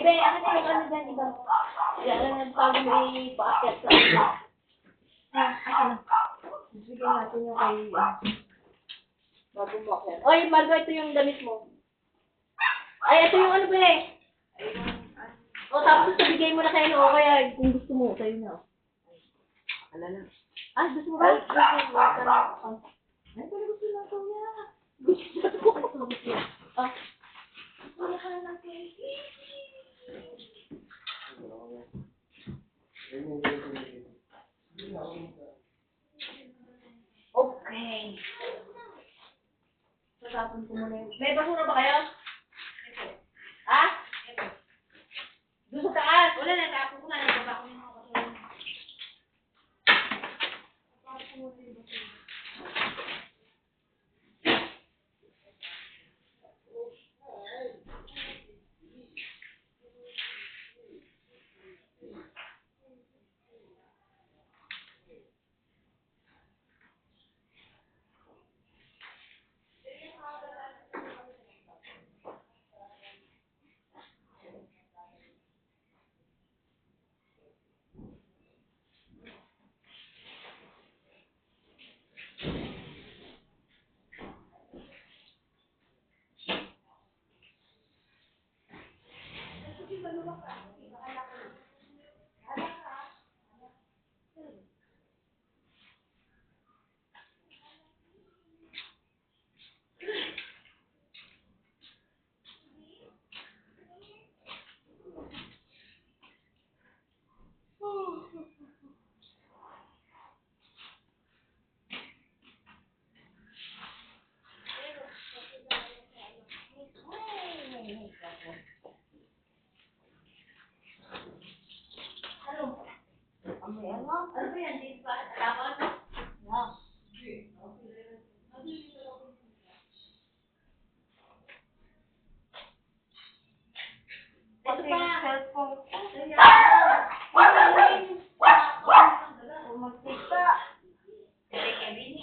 Be, akin na yung ano dyan, iba. Yan lang nagtago mo i-paakyat sa ano. Akin na. Bigyan natin yung kay, bago mo akyat. Oy, Margo, ito yung damit mo. Ay, ito yung ano ba eh. O, tapos sabigay mo na kayo o kaya kung gusto mo, sa'yo na. Ala na. Ah, gusto mo ba? Gusto mo. Ay, pala gusto lang ito niya. Gusto mo. Ah. Wala ka na ng cake. Okay. Tatapon ko muna yung... May basura ba kayo? Ito. Ha? Ito. Doon sa taas. Wala na, tapon ko na. Nagpapa ko yung mga basura. Tapon ko muna yung basura. Ano ba yan? Dito ba? Alaman? No. Ito pa. Cellphone. Magtita. Kevin.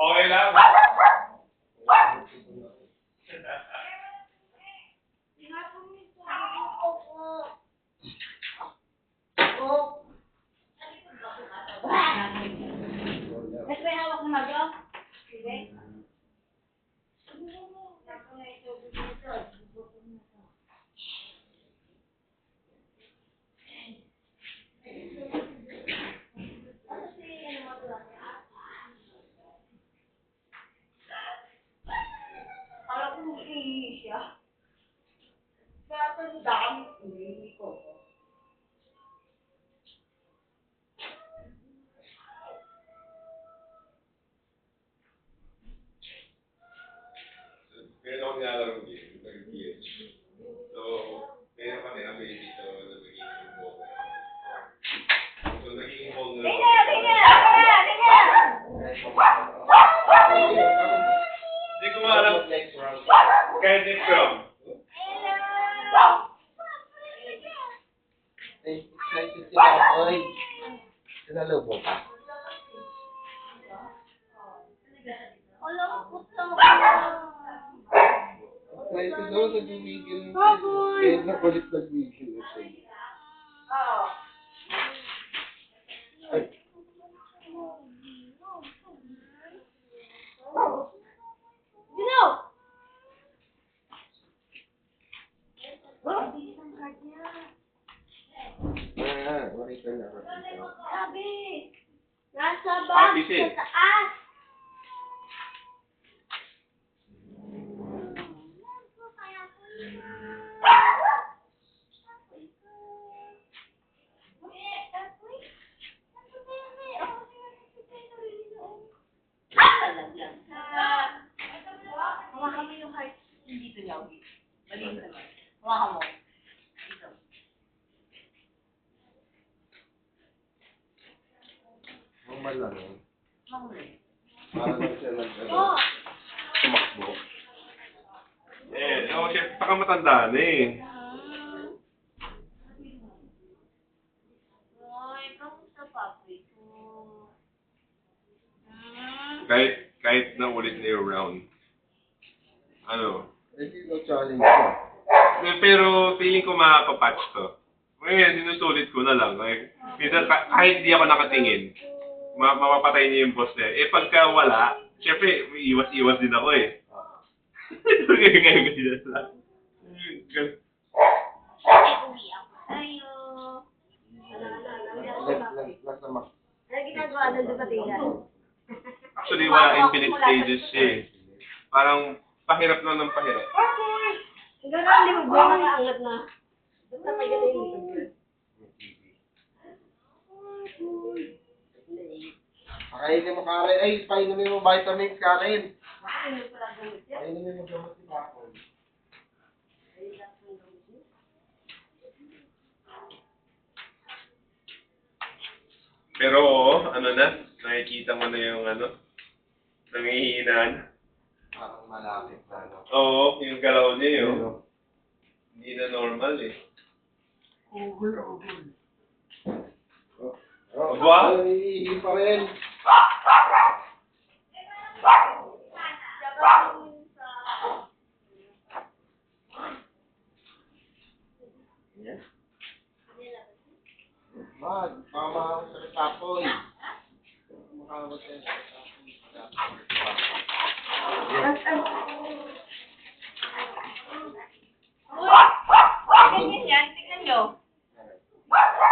Okay lang. Ito may hawak na Margo? Sige. Meron ako nilalaro game, nag-PS. So, meron kami ability dito na magiging involved. So, naging involved na Hindi ko maalam. Candy from. Ay, excited si Papoy. Sinalubong ka. Excited daw, nag-wiggle. Kaya nakulit nag-wiggle na siya. Ay, makita na ako dito. Nasa box Kasi. sa taas. Hawakan mo yung heart. Dito niya. Balik naman. Hawakan mo. Dito. Normal lang yun. Mahuli. Para lang siya Oh! tumakbo. Eh, siya, saka matanda na eh. Ay, kamusta papoy ko? Kahit na ulit na yung round. Ano? Hindi no challenge ko. Pero feeling ko makapapatch to. Ngayon, sinusulit ko na lang. Like, minsan, kahit di ako nakatingin, mapapatay niya yung boss niya. Eh, pagka wala, syempre, may iwas-iwas din ako eh. Kaya ganyan lang. Uwi ako sa'yo. Nasa mak. Ano ginagawa doon sa patingan? Actually, wala infinite stages siya eh. Parang pahirap lang ng pahirap. Gano'n, limog mo mga angat na. Basta may gano'n yung limog. Pakainin mo Karen. Ay, painumin mo vitamins Karen. Painumin mo gamot si Papoy. Pero oo, ano na, nakikita mo na yung ano, nangihinaan. Parang malapit na no. Oo, yung galaw niya yun. Pero, Hindi na normal eh. oh, Wow. Iihi pa rin. Yan. Mama sa Papoy. Makawa sa Ganyan yan, tignan nyo.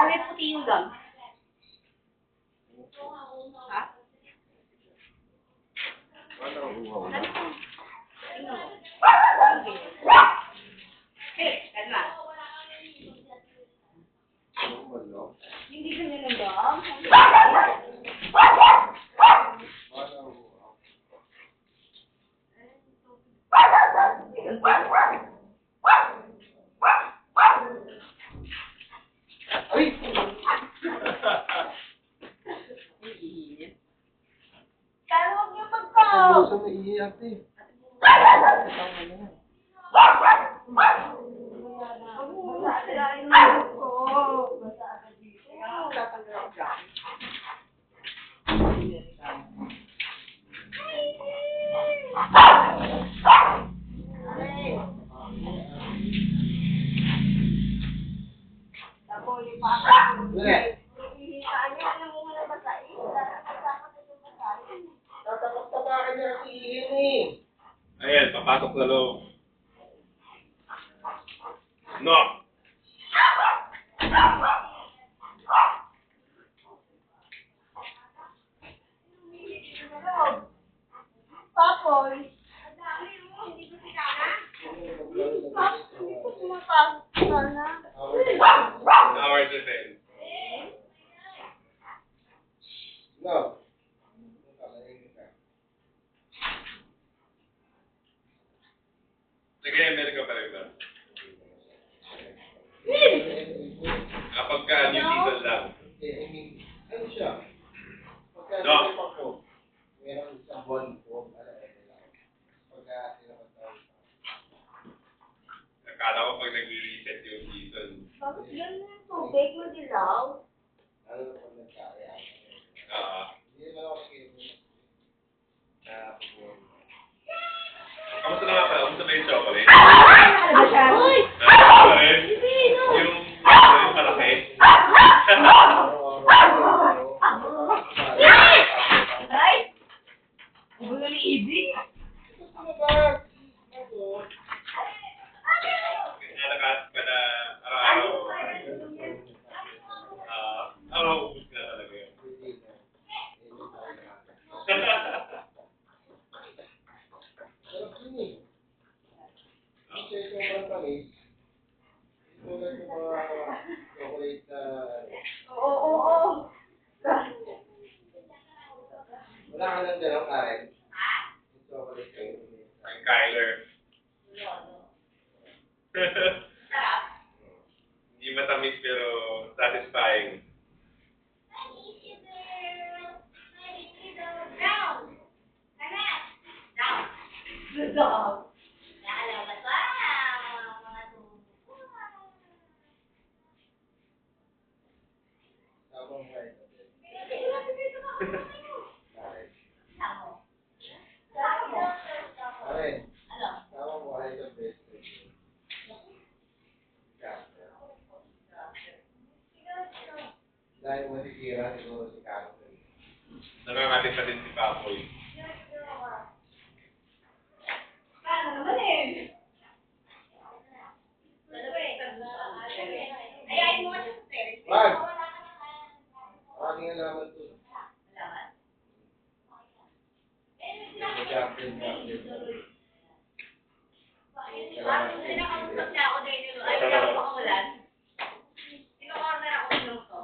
May puti yung gum. Ha? Wala uhaw na. Okay, kalma. Normal lang. Hindi ganyan ang gum. Wala uhaw. Ay! Pero huwag niyo magkaw. Puso na ihi ate. Wala. Tatapos-tapakan niya si ihin eh. Ayan, papasok sa loob. No! Papoy. Papoy, pumapasok ka na. Hours a day. No. Sige, America pa rin ba? Kapag ka New Zealand lang. I mean, ano siya? Pagka No. nilipat ko, meron isang buwan ko, ano lang. Pagka tinapatawag ko. Yan yung tubig mo dilaw. Ano na pag nagkaya? Oo. Hindi naman ako kidding. Kamusta na nga pala? Kamusta ba yung chocolate? Ano ba siya? Uy! Ano ba rin? Hindi, no. Yung malaki? Ay! Ulo ni Izzy? Ano ba? Nalakas ka na araw-araw. Ubus ka na talaga yun. Sarap yun eh. Kasi sobrang tamis. Tulad ng mga chocolate na... Oo. Wala ka lang gano'n, Karen. Yung chocolate kayo. Ang Kyler. Hindi matamis pero satisfying. Good job. Tapos mo ito. Karen. Tama mo ay the best. Dahil masisira siguro si Karen. Nangangalit pa din si Papoy. Paano naman eh? Ayayin mo kasi sa terrace. Wag! Maraming alaman to. Mag-update. Sinakausap niya ako din yun. Ay, wala ako makamulan. Sino-order ako ng to?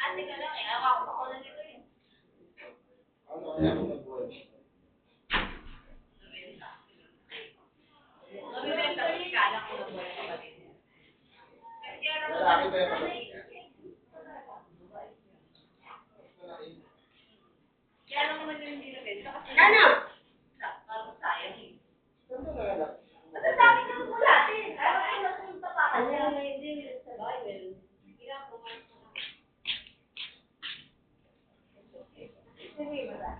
Ate ka lang eh. Ako lang ito eh. Ano kaya kung nag-work? Mabibenta ko yung kala ko ng buhay ng kapatid niya. Lalaki ba yung kapatid niya? Kaya lang naman yung hindi nabenta kasi... Ano? Parang sayang eh. Saan ba nanganak? Basta sabi niya mo dati. Ayaw ko mas yung tapakan niya. Hindi sa Bible. Hindi lang pumasok. Sige ba?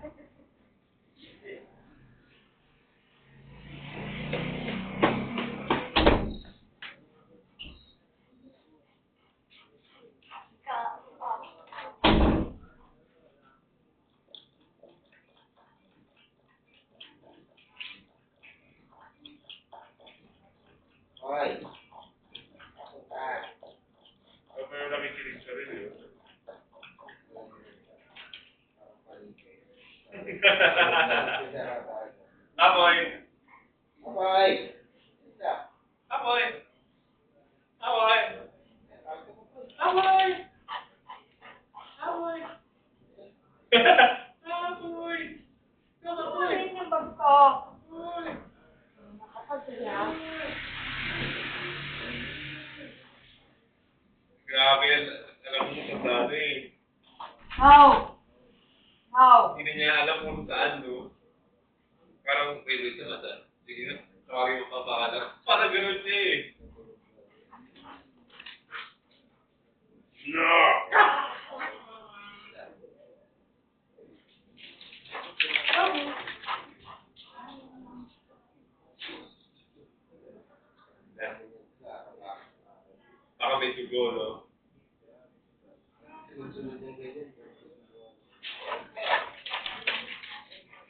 Okay. Pero nakikinig siya rin yun. Apoy! Bye-bye. Apoy! Apoy! Apoy! Apoy! Apoy! Ano yung bag ko? Nakapagod niya. Grabe, alam mo sa dati eh. How? How? Hindi na niya alam kung saan, no? Parang, wait na mata. Sige na, tawagin mo pa baka lang. Parang ganun siya eh. No! Baka may dugo, no? Sunod-sunod yung ganyan.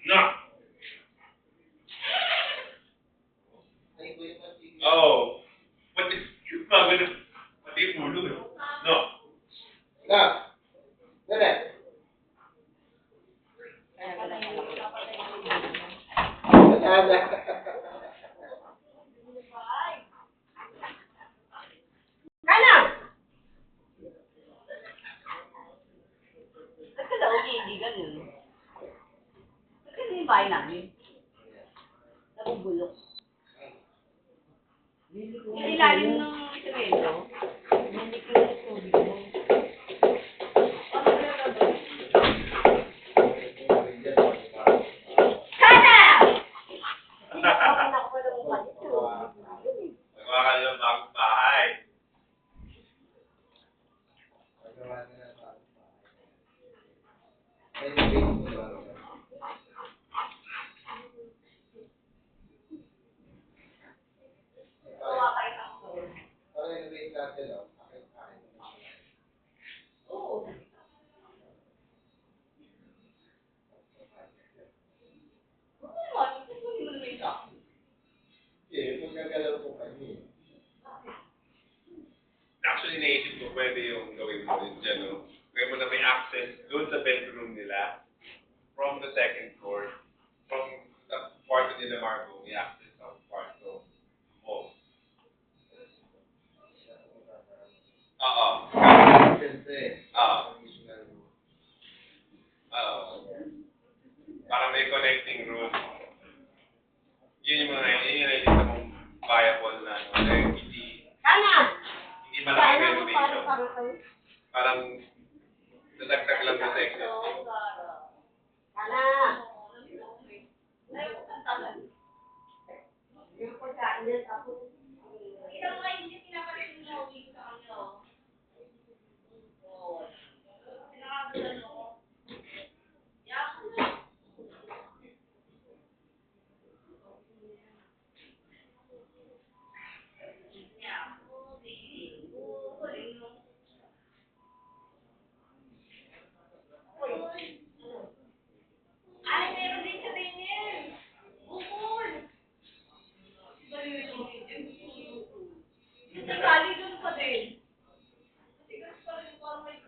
No! Ay, iba yung patigil. Oh! Pati yung bago na, pati yung ulo eh. No! Na! Dali! Masada. Kana! Ba't ka daw hindi ganun? Ba't ka yung bahay namin? bulok. Yung ilalim ng trelo. Hindi ko yung tubig mo. Ano kaya gagawin? Sana! Hindi ako pa ng palit. Nagawa ka ng bagong bahay. Oo. Actually, naisip ko pwede yung gawin mo rin dyan, no? Kaya mo na may access doon sa bedroom nila from the second floor. From the kwarto nila, Marco, may access sa kwarto mo. Oo. Oo. Oo. Para may connecting room. Yun yung mga yun yung naisip mong viable na, no? Like, hindi malaki renovation. Parang dadagdag lang doon sa existing.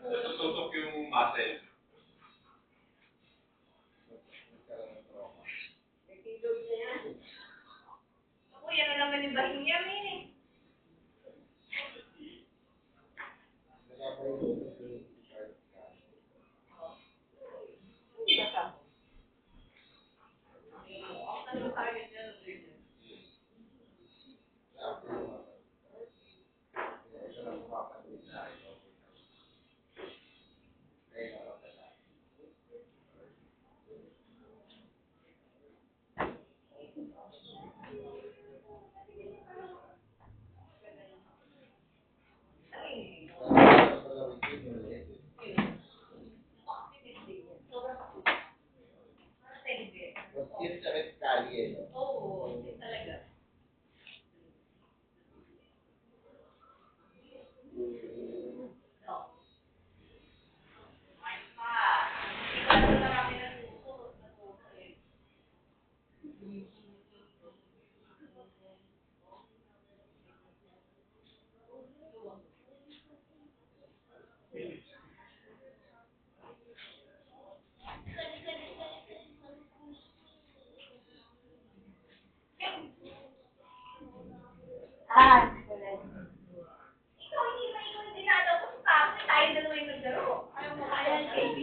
Tututok yung muscle. Yan na naman yung bahingya, eh. Oo, talaga. Ikaw hindi ba ikaw yung dinalaw ko sa kasi tayo dalawa yung naglaro. Ayaw mo kaya yung KB?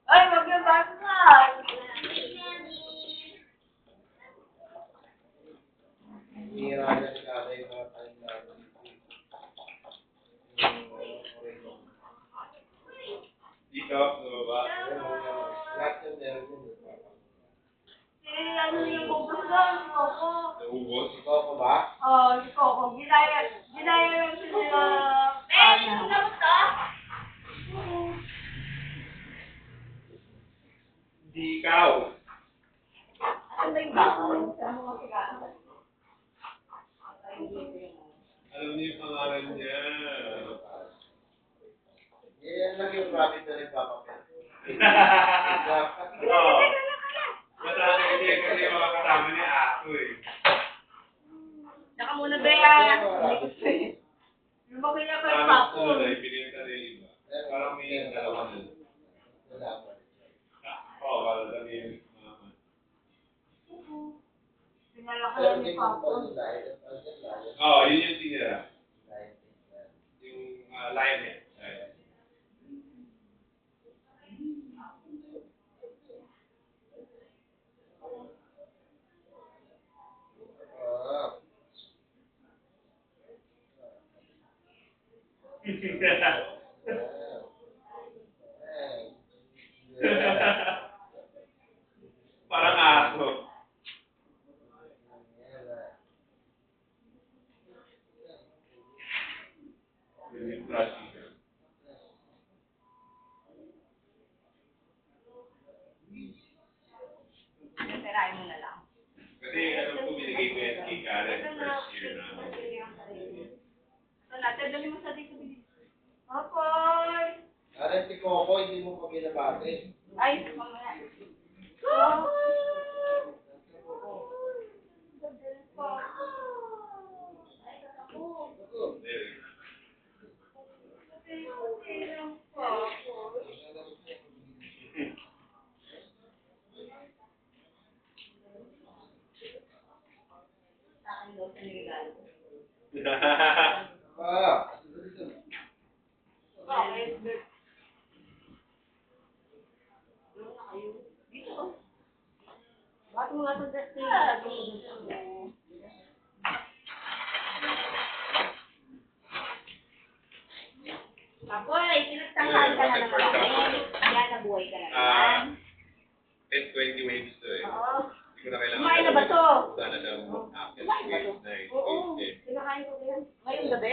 Ay, magbabasa. Dito, sa baba. Ano yung bubusgan ko? Naubos. Hindi ko. Ginaya lang sila. Hindi ikaw. Ano ba yung bawal? Ano mo kailangan? Alam niyo yung pangalan niya. Oo. Masakit niya kasi yung mga kasama niya ako eh. Naka muna, be. Lagay mo pa yung lion. Oo, yun yung tinira. Yung lion head. Lion. Parang aso. Yun yung brushing. Sirain mo na lang. Kasi alam ko binigay ko yan kay Karen first year namin. Wala, tadali mo sa dito. Apoy! Karen, si Coco, hindi mo pa binabati. Ay, mamaya. Bakit mo nga sa dati? Apoy, pinagtanghal ka na naman namin. Yan, nabuhay ka na naman. 10-20 waves to eh. Oo. Hindi ko na kailangan. Kumain na ba to? Sana daw Kumain ba to? waves na eh. Oo. Waves eh. Pinakain ko yan. Ngayong gabi?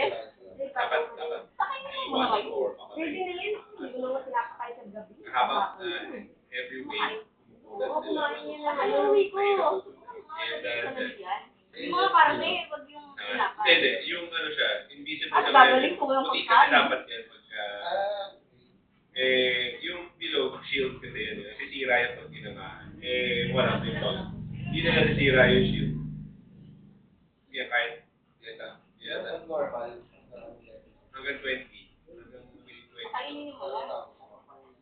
Dapat. Pakainin mo muna kayo. Pwede na yun. Hindi ko naman pinapakain sa gabi. Habang every wave. Oo, kumain yan na. Haluwi ko. Yung mga karne, wag yung pinakain. Hindi. Yung ano siya, invisible At siya. gagaling ko walang Puti pagkain. kasi dapat yan pagka... yung below shield kasi yan. Nasisira yan pag ginamaan. Walang pintol. Hindi na nasisira yung shield. Kaya kahit... Yan. Normal. Hanggang 20. Hanggang 20. Kainin mo lang.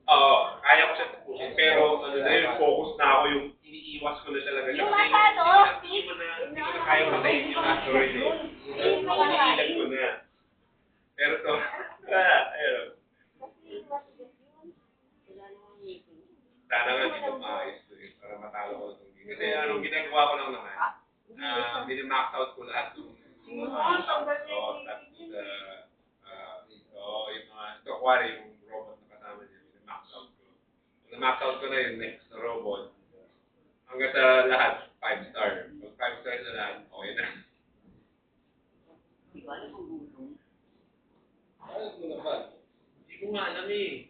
Oo, kaya ko siya tapusin. Pero ano na yun, focus na ako yung iniiwas ko na talaga siya. Yung Kasi masyado, hindi ko na kaya patayin yung asteroid eh. Iniilag ko na. Pero to, ayun. Sana nga di ko maayos to eh, para matalo ko itong game. Kasi anong ginagawa ko lang naman, minimax out ko lahat ng yung mga, ito, kuwari yung robot na kasama niya, minimax out ko. Na-max out ko na yung next na robot. Hanggang sa lahat, 5 star. Pag 5 star na lahat, okay na. Ayun mo naman. Hindi ko nga alam eh.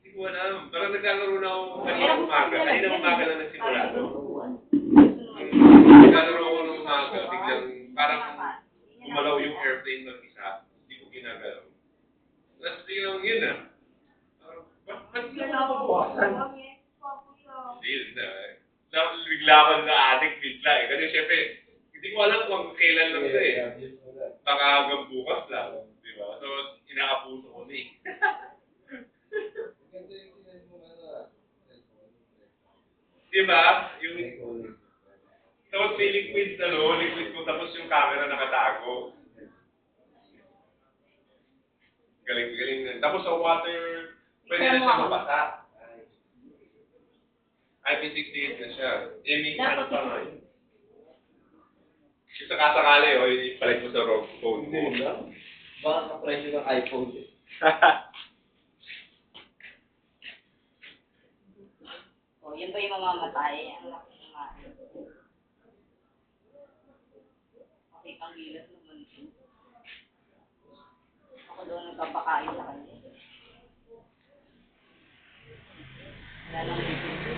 Hindi ko alam. Parang naglalaro na ako kanina umaga. Kanina umaga lang nagsimula to. Naglalaro ako ng umaga. Biglang parang gumalaw yung airplane ng isa. Hindi ko ginagalaw. Tapos biglang yun ah. Ba't hindi ako napabawasan? Hindi na. Bigla ako na addict bigla eh. Kasi syempre, hindi ko alam kung kailan lang ito eh. Baka hanggang bukas lang. Diba? So, inaapuso ko na eh. Diba? Yung... Tapos may liquid na no, liquid ko tapos yung camera nakatago. Galing. Tapos sa water, pwede na siya mabasa. IP68 na siya. May ano pa nga yun. Yung sa kasakali, ipalit mo sa phone mo. Baka ka-presyo ng iPhone. O, yan ba yung mamamatay? Ang laki ng mga. Okay, pang gilas naman ito. Ako doon nagpapakain sa kanya. Wala lang dito.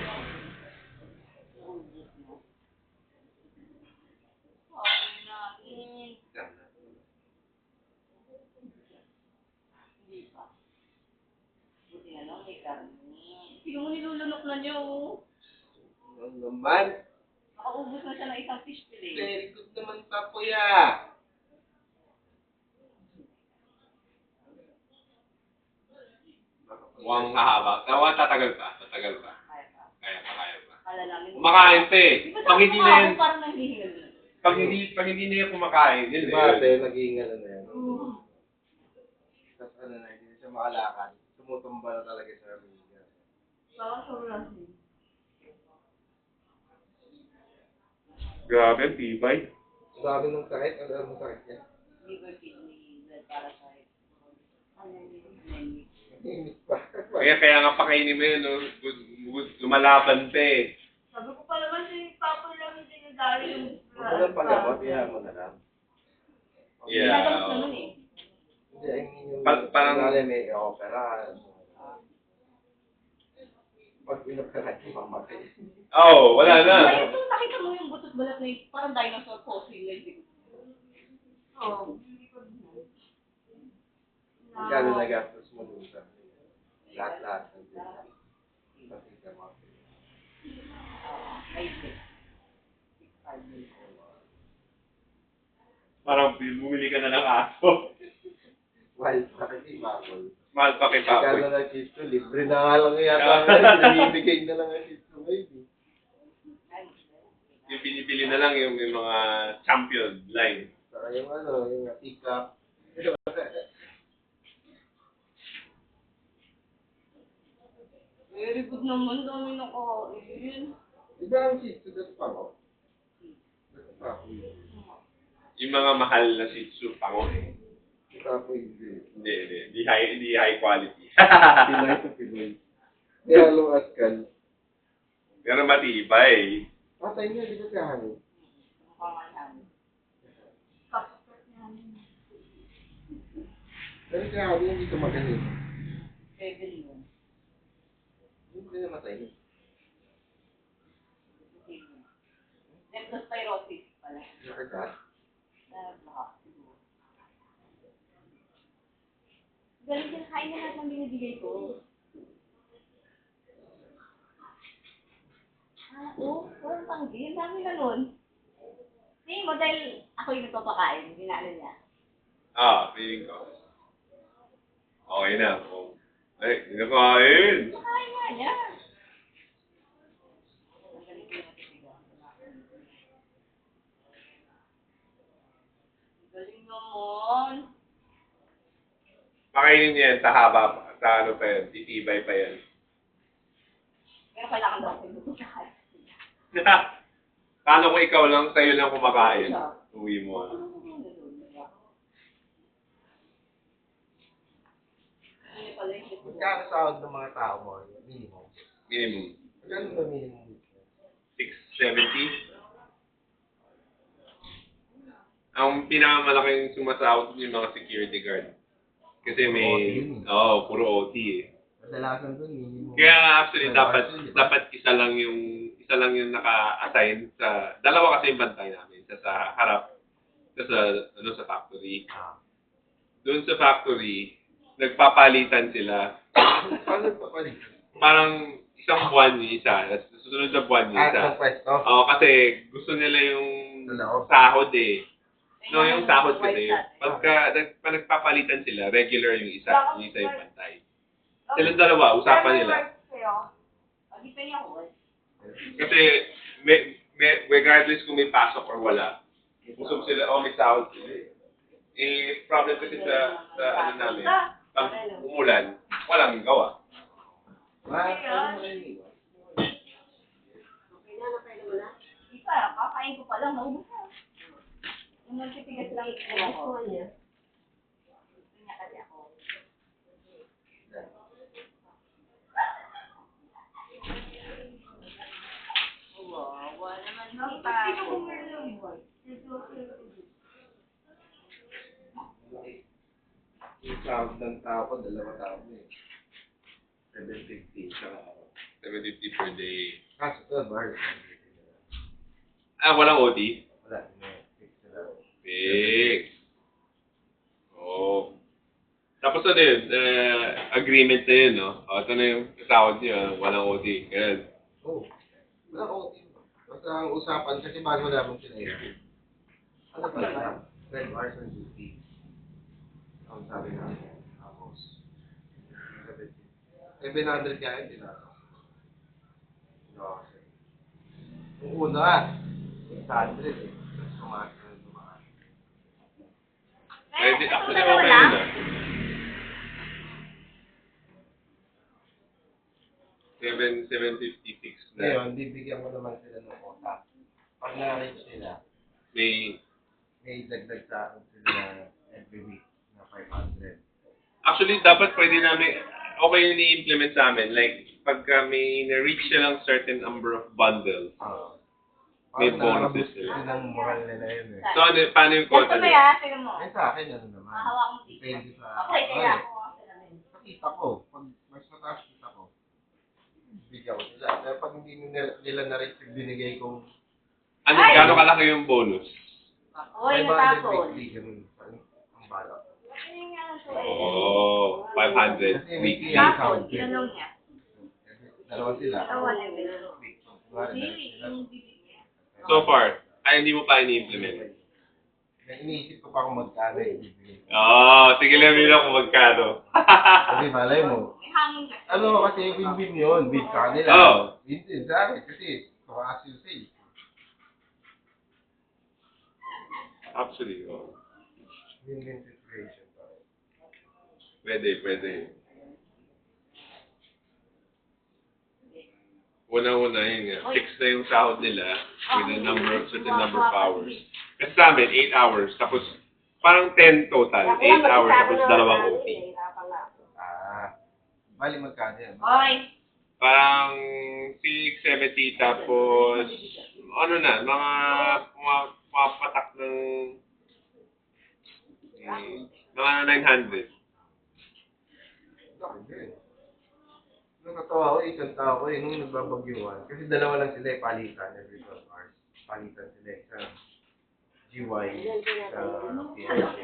Okay na. Hindi pa. Buti na lang may karne. Sige mo nilulunok na niyo. Ano naman? Makaubos na siya ng isang fish fillet. Very good naman, Papoya. Mukhang mahaba. Tatagal pa. Kaya pa. Kaya pa. Kala namin. Kumakain pa eh. Di ba Pag hindi na yan, parang nanghihingal na. Pag hindi niya kumakain, yun Diba, na yun. naging ano na yan. Tapos ano na, hindi na siya makalakad. Tumutumba na talaga sa amiga. Baka sobrang. Grabe, ang tibay. Sabi nung sakit, ano ang sakit niya? Liver kidney, blood parasite. Inis pa. Kaya nga pakainin mo yun, no? Lumalaban pa eh. Sabi ko pa naman si Papa lang hindi nadali yung... Huwag mo lang pagabot, iyan mo na lang. Ginagamit Yeah. naman eh. Hindi, I mean yung Parang- dali may opera. Pag pinapakain, mamatay. Oo, wala na. Kaya ito, nakita mo yung butot balat na yung parang dinosaur fossil na yung Oo. Magkano nagastos mo dun sa lahat-lahat ng pati sa mga Parang bumili ka na ng aso. wild party, bakol. Mahal pa kay Magkano Papoy. na chips ko, libre na nga lang yata. Binibigay na lang ang chips ko ngayon. Yung pinipili na lang yung mga champion line. Saka yung ano, yung pick-up. Very good naman, dami nakain. Di ba ang chips ko dito pa ko? Dito pa ako yun. Yung mga mahal na Shih Tzu, pango eh. Dito ako hindi. Hindi high quality. Pinoy sa Pinoy. May halong askal. Pero matibay. Patay niya, di ba siya hangin? Pero siya hangin, hindi kumagaling. Hindi na matay. Leptospirosis pala. Nakagat. Galing din, kain na lahat ng binibigay ko. Oo, walang tanggi. Ang dami na nun. Hindi mo, dahil ako yung nagpapakain, hindi na ano niya. Feeling ko. Okay na. Ay, hindi na kain. Pakain nga niya. Ang galing ko yung matibigan. Ang galing naman. Pakainin niya yan sa haba pa. Sa ano pa yan. Titibay pa yan. Pero kailangan daw ako yung pagkakas. Paano kung ikaw lang, sa'yo lang kumakain? Uwi mo. Magkano sahod ng mga tao mo? Minimum. Minimum. Magkano ba minimum? 670. Ang pinakamalaking sumasahod yung mga security guard. Kasi may... puro OT eh. Kadalasan doon, minimum. Kaya actually Well, dapat actually, diba? dapat isa lang yung naka-assign sa dalawa kasi yung bantay namin, isa sa harap, isa sa factory. Doon sa factory, nagpapalitan sila. Paano pa pala? Parang isang buwan yung isa, susunod na buwan yung isa. Sa pwesto? Oo, kasi gusto nila yung Sa loob? sahod eh. No, yung sahod kasi, pag nagpapalitan sila, regular yung isa yung bantay. Silang dalawa, usapan nila. Kasi, regardless kung may pasok or wala, usap sila, may sahod sila. Problem kasi sa ano namin, pag umulan, walang gawa. Isa, kakain ko pa lang, naubos na. Yung magtitigas lang ako. Gusto niya kasi ako. Wawa naman kita. Hindi ko meron yung boy. Yung sahod ng tao ko, 2 tao eh. 750. 750 per day. Kaso ito, bar. Walang OT? Wala. Fix na lang. Fix. Tapos ano yun, agreement na yun, no? Ito na yung sahod niyo, walang OT. Ganun. Wala ko. Basta ang usapan, kasi bago namin sila yun. Ano ba lang? 12 hours on duty. Ang sabi namin. Tapos, 700 kaya yun, tinatapos. Yung una, 600 eh. Tapos tumaas na tumaas. Pwede, actually, okay na. $7.56 na. Ngayon, bibigyan ko naman sila ng quota. Pag na-reach nila, may dagdag sa akin sila every week na 500. Actually, dapat pwede namin, okay yung i-implement sa amin. Like, pagka may na-reach silang certain number of bundles, may bonuses sila. Yun ang moral nila yun eh. So, ano, paano yung quota Ganito ba nila? yan? Tignan mo. Eh sa akin, ano naman. Hawak mo dito. Depende sa... Okay, kaya Ay, ako. sa kita ko, pag mas mataas kita ko, bigyan ko sila. Pero pag hindi nila na-reach yung binigay kong Ano, gano'ng kalaki yung bonus? Uy, 500 natapon. weekly, ganun. Ang balak. Oh, 500 Kasi weekly. weekly ang Tapon, count. tinanong niya. Dalawa sila. Dalawa na yun. Week. Kunwari, dalawa sila. So far, ay hindi mo pa ini-implement. Iniisip ko pa kung magkano ibibigay. Sige lang nila kung magkano. Kasi malay mo. May hangin ka. Ano kasi win-win yun. Win sa kanila. Oo. Win din sa akin. Kasi tumaas yung sale. Actually, oh. Win-win situation. Pwede. Una-una yun nga. Fix na yung sahod nila with a certain number of hours. Kasi sa amin, 8 hours. Tapos, parang 10 total. 8 hours, tapos 2 OT. Bali magkano yan? Hoy. Parang 670, tapos, ano na, mga patak ng mga 900. Nakatawa ko, isang tao ko nung nagbabagyuhan. Kasi dalawa lang sila palitan every 12 hours. Palitan sila isang GY sa PNC.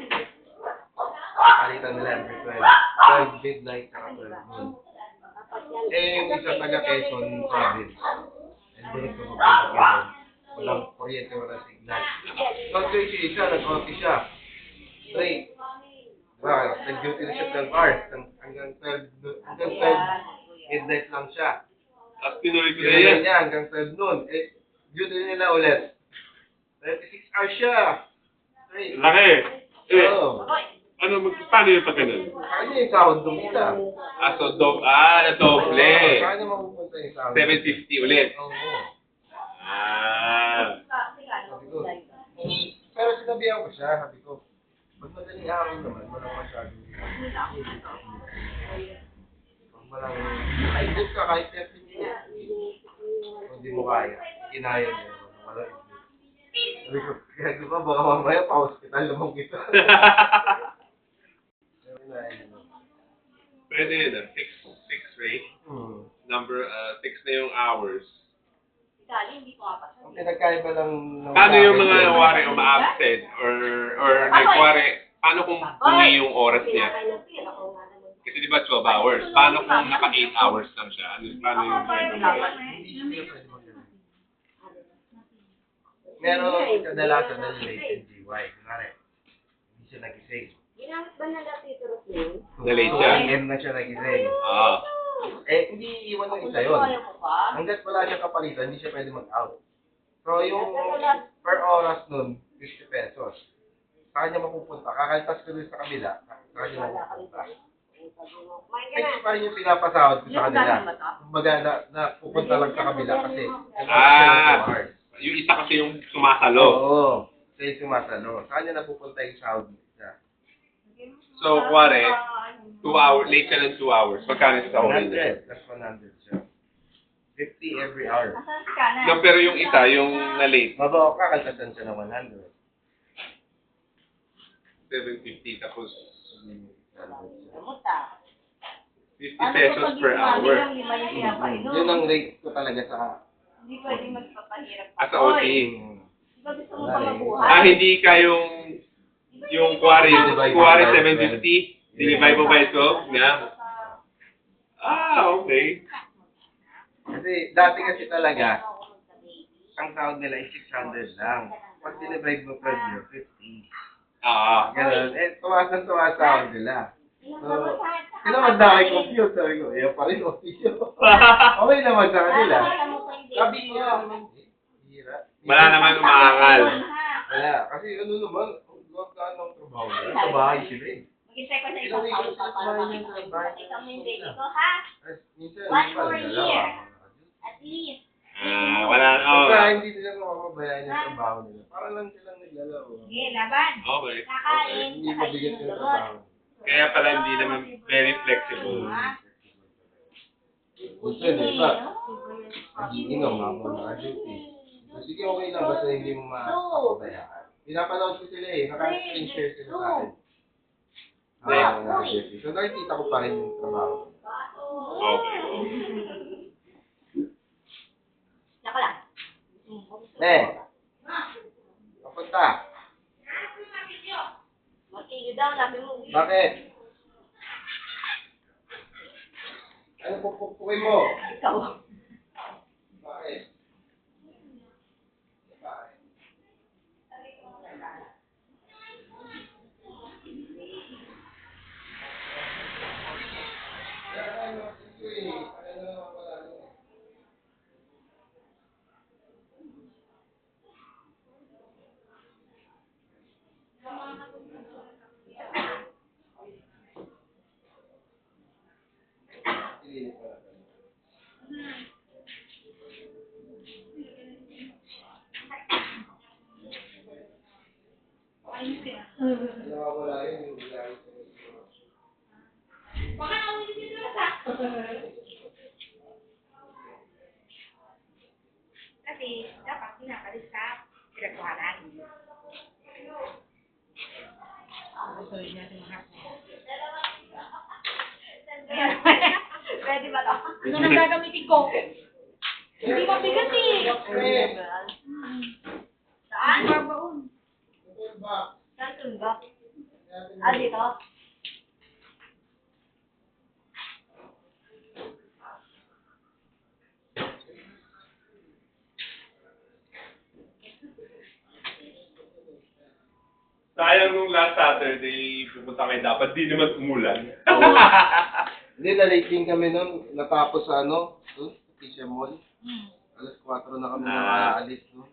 Palitan nila every 12 midnight saka 12 noon. Yung isa taga Quezon province. And then ito magbabagyuhan. Walang kuryente, walang signal. Nag-duty siya isa, nag-OT siya. Straight. Diba, nag-duty na siya 12 hours. Hanggang 12 midnight lang siya. Tapos tinuloy ko na Pinulay yan. niya hanggang 12 noon. Duty nila ulit. 36 hours siya. Straight. Laki. Oo. Ano, paano yung pag ganun? Kanya yung sahod nung isa. Na doble. Kanya mapupunta yung sahod. 750 ulit. Oo. Sabi ko. Pero sinabihan ko siya, sabi ko, pag madaling araw naman, walang masyadong walang, kahit good ka, kahit 30 minutes. Kung hindi mo kaya, kinaya niya. Walang idlit. Sabi ko, kaya di ba, baka mamaya pa-hospital naman kita. Pwede yun, fix rate. Fix na yung hours. Ang pinagkaiba lang ng Paano yung mga wari uma-absent or like wari, paano kung bumi yung oras niya? Kasi di ba 12 hours? Paano kung naka 8 hours lang siya? Paano yung meron kadalasan na late in GY. Kunwari, hindi siya nagising. Ginamit ba na dati ito rin? Na-late siya. 2 AM na siya nagising. Hindi iiwan ng isa yun. Hanggat wala siyang kapalitan, hindi siya pwede mag-out. So, yung per oras nun, 50 pesos. Sa kanya mapupunta. Kakaltas ko dun sa kabila. Sa kanya mapupunta. Fix pa rin yung pinapasahod ko sa kanila. Kumbaga, napupunta lang sa kabila kasi. Yung isa kasi yung sumasalo. Oo. Siya yung sumasalo. Sa kanya napupunta yung sahod niya. So, wari, 2 hours, late siya ng 2 hours. Magkano sa ulit niya? 100. That's 100 siya. 50 every hour. No, pero yung isa, yung na-late, Babaw ka, kaltasan siya ng 100. 750 tapos 50 Ano pesos per hour. Yun ang rate ko talaga sa... Hindi pwedeng magpapahirap. As a OT. Di ba gusto mo pa mabuhay? Hindi ka yung kuwari 750, dinivide mo ba ito? Nga? Okay. Kasi dati kasi talaga, ang sahod nila ay 600 lang. Pag dinivide mo per year, 50. Ganun. Tumaas ng tumaas sahod nila. So, naman na kayo compute, sabi ko, pa rin OT yun. Okay naman sa kanila. Sabi niya naman, hira. Wala naman umaangal. Kaya, kasi ano naman, huwag ka ng trabaho nila. Sa bahay sila eh. Mag-isay ko sa isang taon pa para makita mo yung baby ko, ha? Minsan, One hindi pa more nagdalawa. year. At least. Wala, Basta hindi nila makapabayaan yung trabaho nila. Para lang silang naglalaro. Sige, laban. Okay. Kakain. Hindi Saka mabigat inom yung gamot. trabaho. Kaya pala hindi naman very flexible. Gusto nila, iba. Nagiinom habang naka-duty. Sige, okay lang basta hindi mo makapabayaan. Pinapanood ko sila eh. Naka-screen share sila sa akin. Naka-duty. So nakikita ko pa rin yung trabaho. Okay. Saka lang. Kapunta. Mag-iyo daw, sabi mo. Bakit? Ano pupukin mo? Ikaw. Bakit? Nawawala yun yung biyahe sa Kasi dapat pinakalis sa pinagkuhanan. Pwede ba to? Ano nang gagamitin ko? Hindi mabigat eh. Saan? Babaon. Saan tundo? Ah, dito? Sayang nung last Saturday, pupunta kayo dapat, di naman umulan. Hindi, na-late kami nun. Natapos sa ano, doon, sa Tisha Mall. Alas 4 na kami nakaalis, no?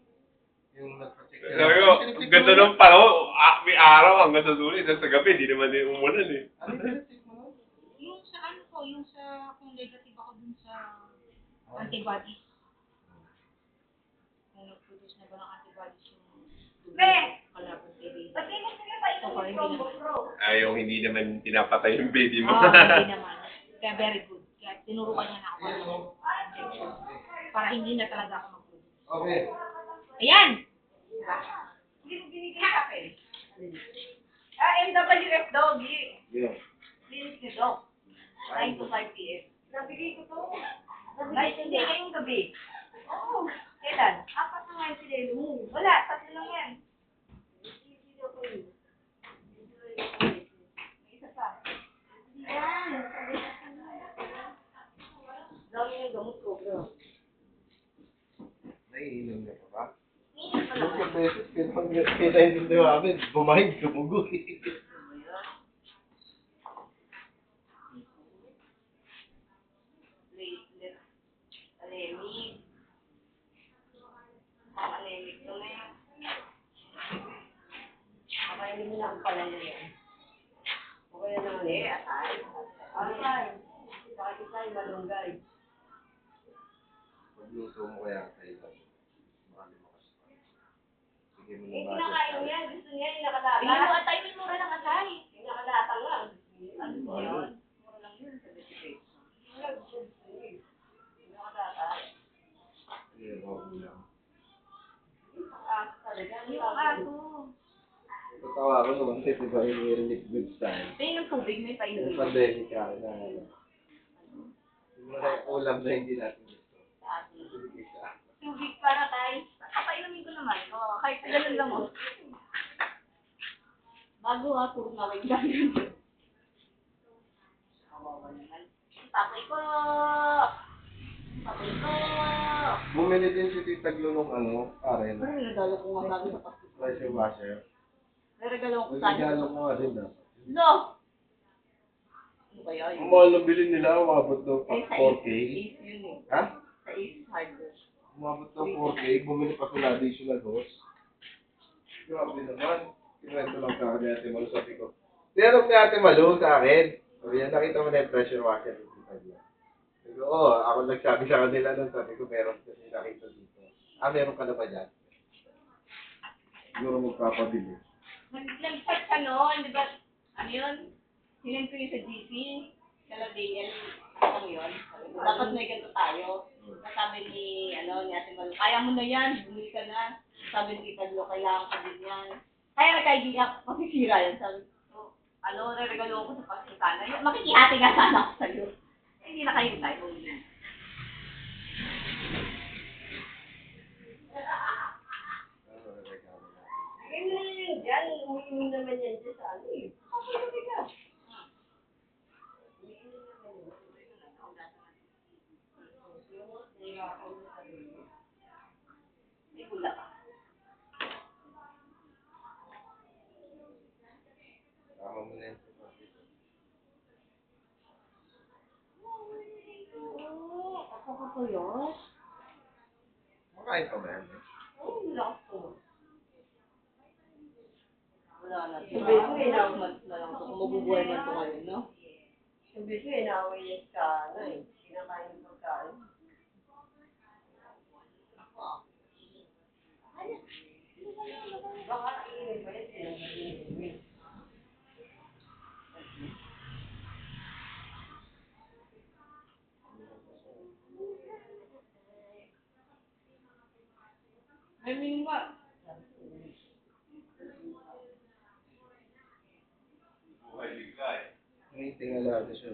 Yung nagpa-check na. Sabi ko, ang ganda ng panahon, may araw hanggang sa sulit, sa gabi, di naman din umulan eh. Ano yung pinag-check mo nun? Yung sa ano ko, yung sa kung negative ako dun sa antibodies. Kung nag-produce na ba ng antibodies yung Be! kalaban kay baby. Ba't hindi mo sila pa ito Okay, yung hindi bro? Ay, yung hindi naman pinapatay yung baby mo. Hindi naman. Kaya very good. Kaya tinurukan niya na ako para injection. Para hindi na talaga ako mag-produce. Okay. Ayan! Hindi mo binigay sa akin. Ah, MWF doggy. Yeah. Clinic ni Doc. 9 to 5 p.m. Nabigay ko to. Guys, hindi ngayong gabi. Oo. Kailan? 4 na nga yung sinelo mo. Wala, 3 lang yan. May isa pa. Yan. Dami yung gamot ko, bro. Naiinom na pa ba? Minit pa Ilang naman. beses kita yung tindayo namin, bumahig, tumugo eh. Platelet. Anemic. Ang anemic to na yan. Kakainin mo na ang pala niya yan. Okay na naman eh, atay. Atay. Bakit tayo malunggay? Magluto mo kaya sa ilan. Baka lumakas pa. Sige mo Eh, na ba? kinakain mo yan. Gusto niya yung nakalata. Bigyan mo atay, may mura ng atay. Yung nakalata lang. Ano mo yun? Mura lang yun. 70 pesos. Wala, gusto niya. Yung nakalata. Sige, okay lang. Yung aso. Tatawa ko naman kasi diba yung relief goods tayo. Tingin ng tubig, may painom. Yung pandemic ka, na yung mga ulam na hindi natin gusto. Ibigay sa akin. Tubig para tayo. Kapainumin ko naman. Oo, kahit ganun lang mo. Bago ha, puro naway lang yun. Tatay ko! Tatay ko! Bumili din si Tita Glo nung ano, Karen. Ano regalo ko nga lagi sa Pasko? Pressure washer. May regalo ko sa Regalo mo nga rin dapat. No! Ano kaya Ang yun? mahal na bilhin nila, umabot daw Eh, sa 4K. Ace yun eh. Ha? Sa Ace Hardware. Umabot ng 4K, bumili pa sila additional hose. Grabe naman. Kinwento lang sa akin ni Ate Malu, sabi ko. Tinanong ni Ate Malu sa akin. Sabi niya, nakita mo na yung pressure washer dito sa niya. Sabi ko, oo, ako nagsabi sa kanila nun. Sabi ko, meron kasi nakita dito. Ah, meron ka na ba dyan? Siguro magpapabili. Nag-chat ka noon, di ba? Ano yun? Sinend ko yun sa GC. Kala DL. Ano yun? Dapat may ganito tayo. Sabi ni Ate Malu, kaya mo na yan, bumili ka na. Sabi ni Tita Glo, kailangan ka din yan. Kaya nagkaibigan, masisira yan. Sabi ko, regalo ko sa pagkikana. Makikihati nga sana ako sa'yo. Hindi na kayo tayo. Umiinom naman yan dyan sa ano eh. May gula ka. Tama mo na yun. Ako ko yun. Makain pa ba yan? Ay, wala ko. Wala na. Sabi ko, Mas na lang ito. Kung mabubuhay man ito ngayon, no? Sabi ko, inaway niya sa ano eh. Kinakain ng pagkain. Baka iinin ba yun? May meaning ba? Buhay bigla eh. May tingala natin siya.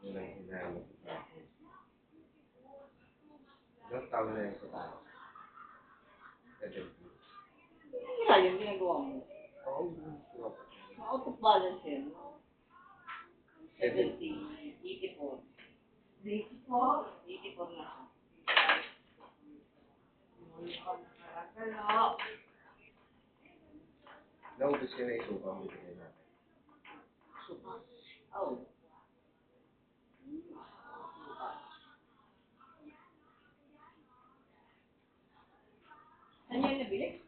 Walang hinahanap sa akin. Ilang taon na yun sa tayo? Wala yung ginagawa mo. Oo. Out of balance yun. 70, 84. 84 na siya. Naubos ka na isuka mo din natin. Suka. Oh. Saan yan nabili?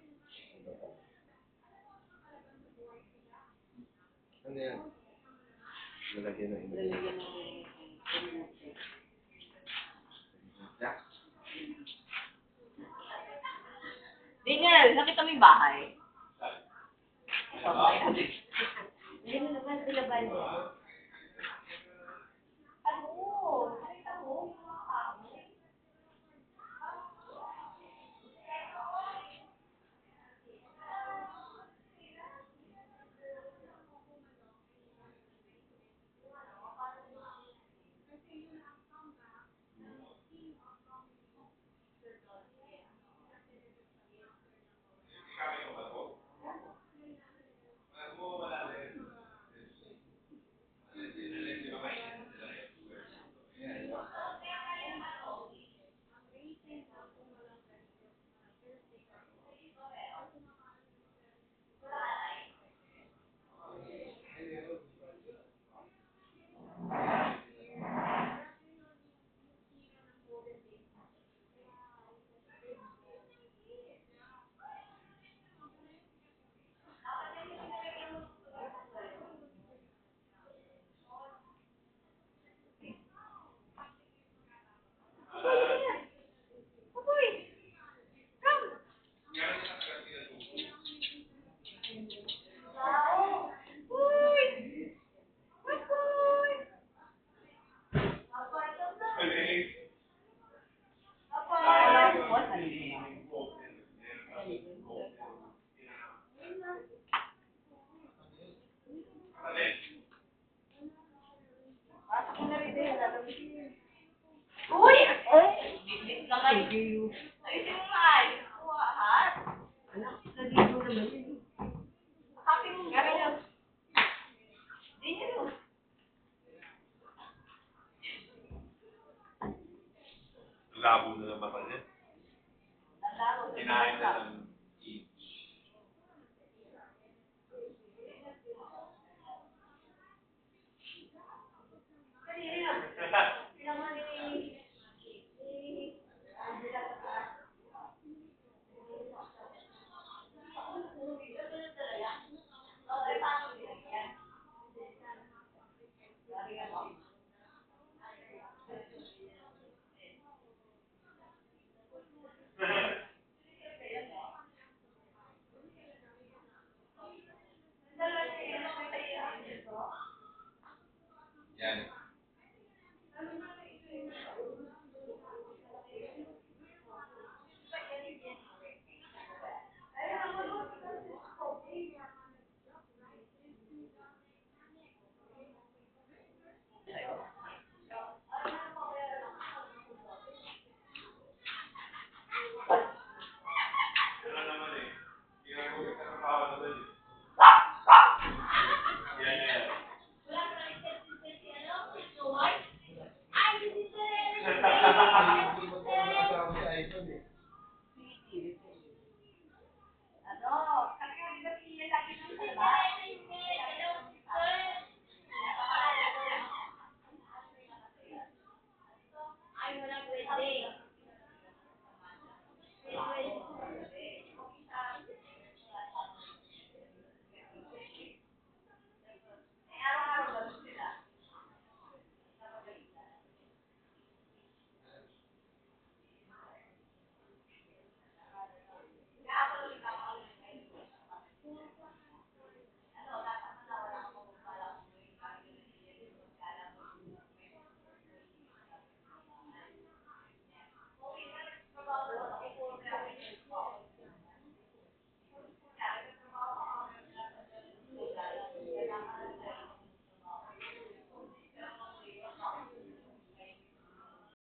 Ano yan? Lalagyan ng ino. Lalagyan ng Jack. Daniel, nakita mo yung bahay? Ito, bahay natin. Hindi mo naman sila ba niya? Ano? Nakita mo? Uy! Bibit lang kayo. Ayusin mo maayos. Lahat. Anak, nandito naman yun. Happy mo. Gano'n. Daniel. Labo na ng mata niya. Kinain na ng each. Yan. Ano naman eh. Ginagawa ka ng tao na